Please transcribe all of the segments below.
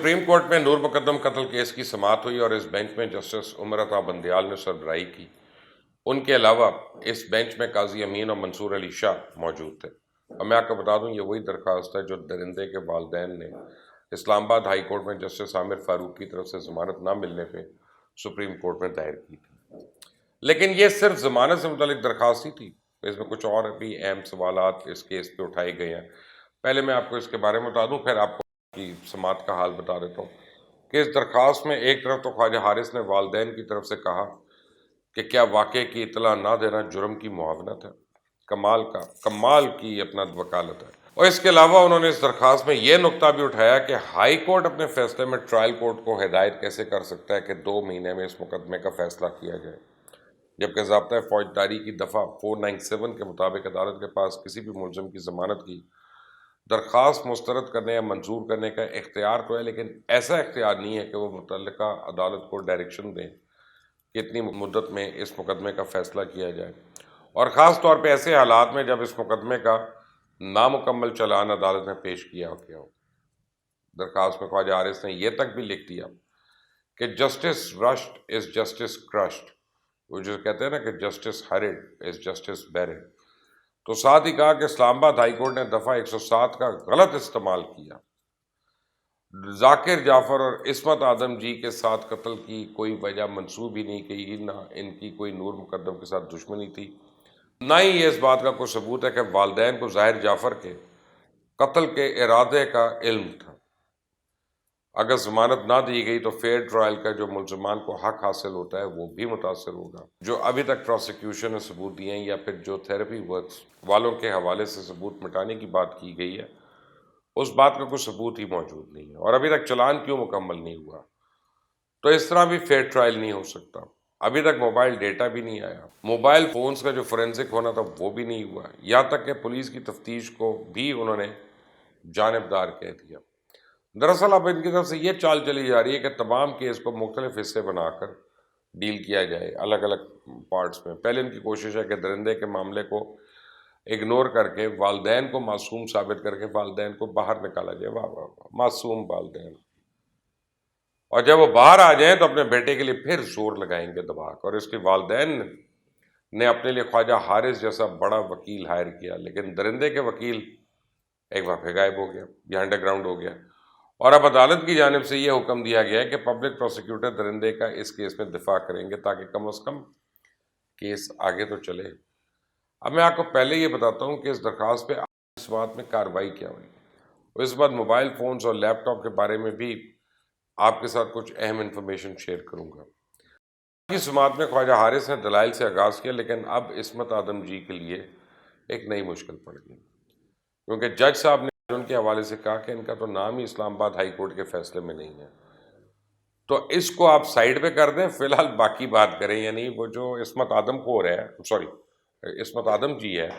Supreme court में नूर मुकद्दम कत्ल case की समाअत हुई और इस बेंच में जस्टिस उमर अता बंदयाल ने सरबराही की। उनके अलावा इस बेंच में काजी अमीन और मंसूर अली शाह मौजूद थे। और मैं आपको बता दूं, ये वही दरख्वास्त है जो दरिंदे के वालिदैन ने इस्लामाबाद हाई कोर्ट में जस्टिस आमिर फारूक की तरफ से जमानत ना मिलने पे सुप्रीम कोर्ट में दायर की थी। लेकिन ये सिर्फ जमानत से मुतालिक दरख्वास्त ही थी, इसमें कुछ और भी अहम सवालात इस केस पे उठाए गए हैं। पहले मैं आपको इसके बारे में बता दूं, फिर आपको की समाअत का हाल बता देता हूँ कि इस दरख्वास्त में एक तरफ तो ख्वाजा हारिस ने वालिदैन की तरफ से कहा कि क्या वाक़े की इतला ना देना जुर्म की मुआवनत है। कमाल की अपना वकालत है। और इसके अलावा उन्होंने इस दरख्वास्त में यह नुक्ता भी उठाया कि हाई कोर्ट अपने फैसले में ट्रायल कोर्ट को हिदायत कैसे कर सकता है कि 2 महीने में इस मुकदमे का फैसला किया जाए, जबकि ज़ाब्ता फौजदारी की दफ़ा 497 के मुताबिक अदालत के पास किसी भी मुलज़िम की ज़मानत की दरख्वास्त मुस्तरद करने या मंजूर करने का इख्तियार तो है, लेकिन ऐसा इख्तियार नहीं है कि वो मुतल्लिका अदालत को डायरेक्शन दें कि इतनी मुद्दत में इस मुकदमे का फ़ैसला किया जाए, और ख़ास तौर पे ऐसे हालात में जब इस मुकदमे का नामुकम्मल चालान अदालत में पेश किया हो। दरख्वास्त में ख्वाजा हारिस ने यह तक भी लिख दिया कि justice rushed is justice crushed, वो जो कहते हैं ना कि justice hurried is justice buried. तो साथ ही कहा कि इस्लामाबाद हाई कोर्ट ने दफ़ा 107 का गलत इस्तेमाल किया। जाकिर जाफर और इस्मत आदम जी के साथ कत्ल की कोई वजह मंसूब ही नहीं की, ना इनकी कोई नूर मुकद्दम के साथ दुश्मनी थी, ना ही ये इस बात का कोई सबूत है कि वालिदैन को ज़ाहिर जाफर के कत्ल के इरादे का इल्म था। अगर ज़मानत ना दी गई तो फेयर ट्रायल का जो मुलज़मान को हक हासिल होता है वो भी मुतासर होगा। जो अभी तक प्रोसिक्यूशन ने सबूत दिए हैं या फिर जो थेरेपी वर्क्स वालों के हवाले से सबूत मिटाने की बात की गई है, उस बात का कोई सबूत ही मौजूद नहीं है। और अभी तक चालान क्यों मुकम्मल नहीं हुआ? तो इस तरह भी फेयर ट्रायल नहीं हो सकता। अभी तक मोबाइल डेटा भी नहीं आया, मोबाइल फोन्स का जो फोरेंसिक होना था वो भी नहीं हुआ, यहाँ तक कि पुलिस की तफ्तीश को भी उन्होंने जानिबदार कह दिया। दरअसल अब इनकी तरफ से ये चाल चली जा रही है कि तमाम केस को मुख्तलिफ हिस्से बनाकर डील किया जाए, अलग अलग पार्ट्स में। पहले इनकी कोशिश है कि दरिंदे के मामले को इग्नोर करके वालिदैन को मासूम साबित करके वालिदैन को बाहर निकाला जाए। वाह वाह वाह, मासूम वालिदैन। और जब वो बाहर आ जाएं तो अपने बेटे के लिए फिर जोर लगाएंगे दबाकर। और इसके वालिदैन ने अपने लिए ख्वाजा हारिस जैसा बड़ा वकील हायर किया, लेकिन दरिंदे के वकील एक बार फिर गायब हो गया या अंडरग्राउंड हो गया। और अब अदालत की जानिब से यह हुक्म दिया गया है कि पब्लिक प्रोसिक्यूटर दरिंदे का इस केस में दिफा करेंगे ताकि कम अज़ कम केस आगे तो चले। अब मैं आपको पहले ये बताता हूँ कि इस दरख्वास्त पे इस बात में कार्रवाई क्या हुई, और इस बात मोबाइल फ़ोन्स और लैपटॉप के बारे में भी आपके साथ कुछ अहम इंफॉर्मेशन शेयर करूँगा। की समाअत में ख्वाजा हारिस ने दलाइल से आगाज़ किया, लेकिन अब इस्मत आदम जी के लिए एक नई मुश्किल पड़ गई, क्योंकि जज साहब ने उनके हवाले से कहा कि इनका तो नाम ही इस्लामाबाद हाई कोर्ट के फैसले में नहीं है, तो इसको आप साइड पे कर दें, फिलहाल बाकी बात करें। यानी वो जो इस्मत आदम को हो रहा है, सॉरी इस्मत आदम जी है,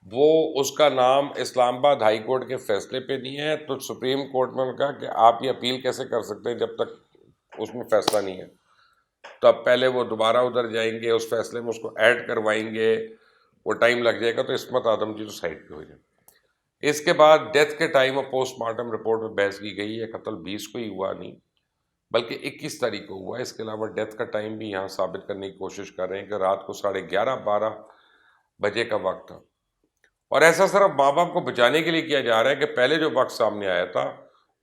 वो उसका नाम इस्लामाबाद हाई कोर्ट के फैसले पे नहीं है, तो सुप्रीम कोर्ट में उन्होंने कहा कि आप ये अपील कैसे कर सकते हैं जब तक उसमें फैसला नहीं है। तो अब पहले वो दोबारा उधर जाएंगे, उस फैसले में उसको ऐड करवाएंगे, वो टाइम लग जाएगा। तो इस्मत आदम जी तो साइड पे हो जाए। इसके बाद डेथ के टाइम और पोस्टमार्टम रिपोर्ट में बहस की गई है। कत्ल 20 को ही हुआ नहीं, बल्कि 21 तारीख को हुआ। इसके अलावा डेथ का टाइम भी यहाँ साबित करने की कोशिश कर रहे हैं कि रात को 11:30-12 बजे का वक्त था। और ऐसा सिर्फ माँ बाप को बचाने के लिए किया जा रहा है कि पहले जो वक्त सामने आया था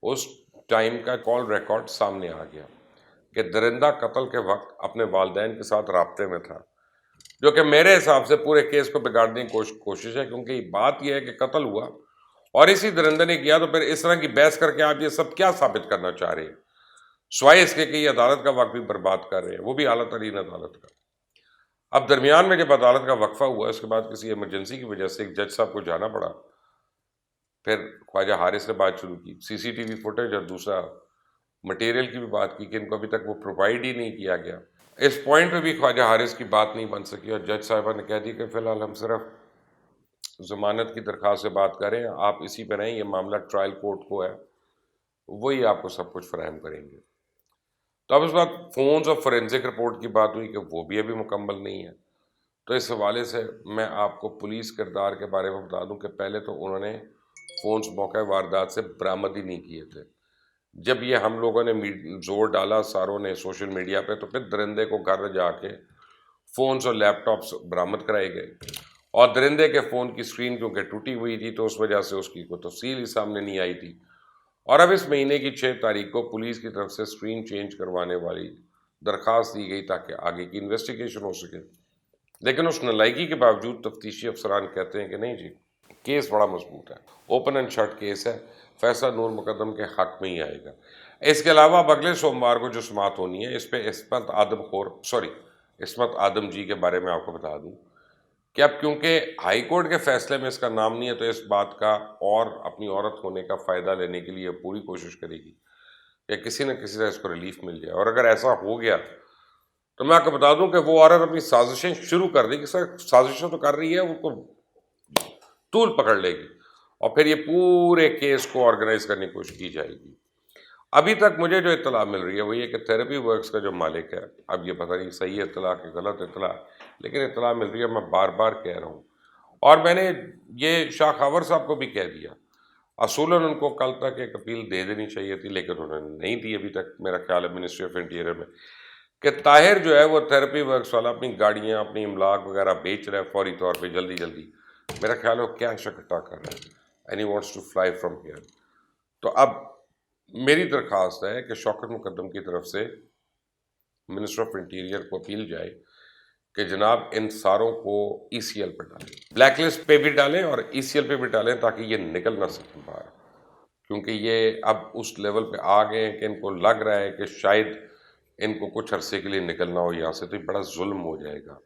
उस टाइम का कॉल रिकॉर्ड सामने आ गया कि दरिंदा कत्ल के वक्त अपने वालिदैन के साथ राब्ते में था, जो कि मेरे हिसाब से पूरे केस को बिगाड़ने की कोशिश है। क्योंकि बात यह है कि कत्ल हुआ और इसी दरिंदे ने किया, तो फिर इस तरह की बहस करके आप ये सब क्या साबित करना चाह रहे हैं, स्वाय इसके कि अदालत का वक्त भी बर्बाद कर रहे हैं, वो भी आला तरीन अदालत का। अब दरमियान में जब अदालत का वक्फा हुआ, उसके बाद किसी इमरजेंसी की वजह से एक जज साहब को जाना पड़ा, फिर ख्वाजा हारिस ने बात शुरू की, सीसीटीवी फुटेज और दूसरा मटेरियल की भी बात की कि इनको अभी तक वो प्रोवाइड ही नहीं किया गया। इस पॉइंट पे भी ख्वाजा हारिस की बात नहीं बन सकी और जज साहिबा ने कह दी कि फ़िलहाल हम सिर्फ ज़मानत की दरख्वास्त से बात करें, आप इसी पर रहें, ये मामला ट्रायल कोर्ट को है, वही आपको सब कुछ फराहम करेंगे। तो अब इस बात फ़ोन्स और फोरेंसिक रिपोर्ट की बात हुई कि वो भी अभी मुकम्मल नहीं है। तो इस हवाले से मैं आपको पुलिस किरदार के बारे में बता दूं कि पहले तो उन्होंने फ़ोन्स मौके वारदात से बरामद ही नहीं किए थे, جب یہ ہم لوگوں نے زور ڈالا ساروں نے سوشل میڈیا پہ، تو پھر درندے کو گھر جا کے فونز اور لیپ ٹاپس برآمد کرائے گئے، اور درندے کے فون کی اسکرین کیونکہ ٹوٹی ہوئی تھی تو اس وجہ سے اس کی کوئی تفصیل ہی سامنے نہیں آئی تھی، اور اب اس مہینے کی 6 تاریخ کو پولیس کی طرف سے اسکرین چینج کروانے والی درخواست دی گئی تاکہ آگے کی انویسٹیگیشن ہو سکے، لیکن اس نالائکی کے باوجود تفتیشی افسران کہتے ہیں کہ نہیں جی، کیس بڑا مضبوط ہے، اوپن اینڈ شٹ کیس ہے، فیصلہ نور مقدم کے حق میں ہی آئے گا۔ اس کے علاوہ اب اگلے سوموار کو جو سماعت ہونی ہے، اس پہ عصمت آدم جی کے بارے میں آپ کو بتا دوں کہ اب کیونکہ ہائی کورٹ کے فیصلے میں اس کا نام نہیں ہے، تو اس بات کا اور اپنی عورت ہونے کا فائدہ لینے کے لیے پوری کوشش کرے گی کہ کسی نہ کسی طرح اس کو ریلیف مل جائے، اور اگر ایسا ہو گیا تو میں آپ کو بتا دوں کہ وہ عورت اپنی سازشیں شروع کر دے گی، سر سازشیں تو کر رہی ہے، وہ کو طول پکڑ لے گی، اور پھر یہ پورے کیس کو آرگنائز کرنے کی کوشش کی جائے گی۔ ابھی تک مجھے جو اطلاع مل رہی ہے وہ یہ کہ تھراپی ورکس کا جو مالک ہے، اب یہ پتہ نہیں صحیح اطلاع کہ غلط اطلاع، لیکن اطلاع مل رہی ہے، میں بار بار کہہ رہا ہوں، اور میں نے یہ شاہ خاور صاحب کو بھی کہہ دیا، اصولاً ان کو کل تک ایک اپیل دے دینی چاہیے تھی، لیکن انہوں نے نہیں دی ابھی تک، میرا خیال ہے منسٹری آف انٹیریئر میں، کہ طاہر جو ہے وہ تھراپی ورکس والا اپنی گاڑیاں اپنی املاک وغیرہ بیچ رہا ہے فوری طور پہ جلدی جلدی، میرا خیال ہے وہ کیا اکٹھا کر رہا ہے، and he wants to fly from here. تو اب میری درخواست ہے کہ شوکت مقدم کی طرف سے منسٹر آف انٹیریئر کو اپیل جائے کہ جناب ان ساروں کو ای سی ایل پہ ڈالیں، بلیک لسٹ پہ بھی ڈالیں اور ای سی ایل پہ بھی ڈالیں، تاکہ یہ نکل نہ سکیں باہر، کیونکہ یہ اب اس لیول پہ آ گئے ہیں کہ ان کو لگ رہا ہے کہ شاید ان کو کچھ عرصے کے لیے نکلنا ہو یہاں سے، تو یہ بڑا ظلم ہو جائے گا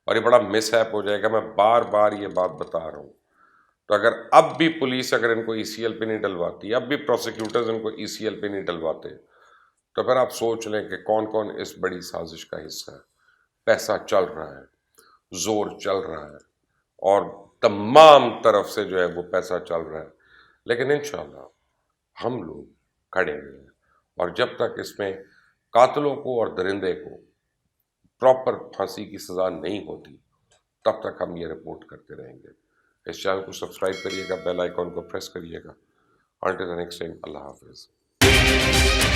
اور یہ بڑا مس ہیپ ہو جائے گا، میں بار بار یہ بات بتا رہا ہوں۔ تو اگر اب بھی پولیس اگر ان کو ای سی ایل پہ نہیں ڈلواتی، اب بھی پروسیکیوٹرز ان کو ای سی ایل پہ نہیں ڈلواتے، تو پھر آپ سوچ لیں کہ کون کون اس بڑی سازش کا حصہ ہے۔ پیسہ چل رہا ہے، زور چل رہا ہے، اور تمام طرف سے جو ہے وہ پیسہ چل رہا ہے، لیکن انشاءاللہ ہم لوگ کھڑے ہوئے ہیں، اور جب تک اس میں قاتلوں کو اور درندے کو پراپر پھانسی کی سزا نہیں ہوتی، تب تک ہم یہ رپورٹ کرتے رہیں گے۔ اس چینل کو سبسکرائب کریے گا، بیل آئیکن کو پریس کریے گا۔ انٹل دی نیکسٹ ٹائم، اللہ حافظ۔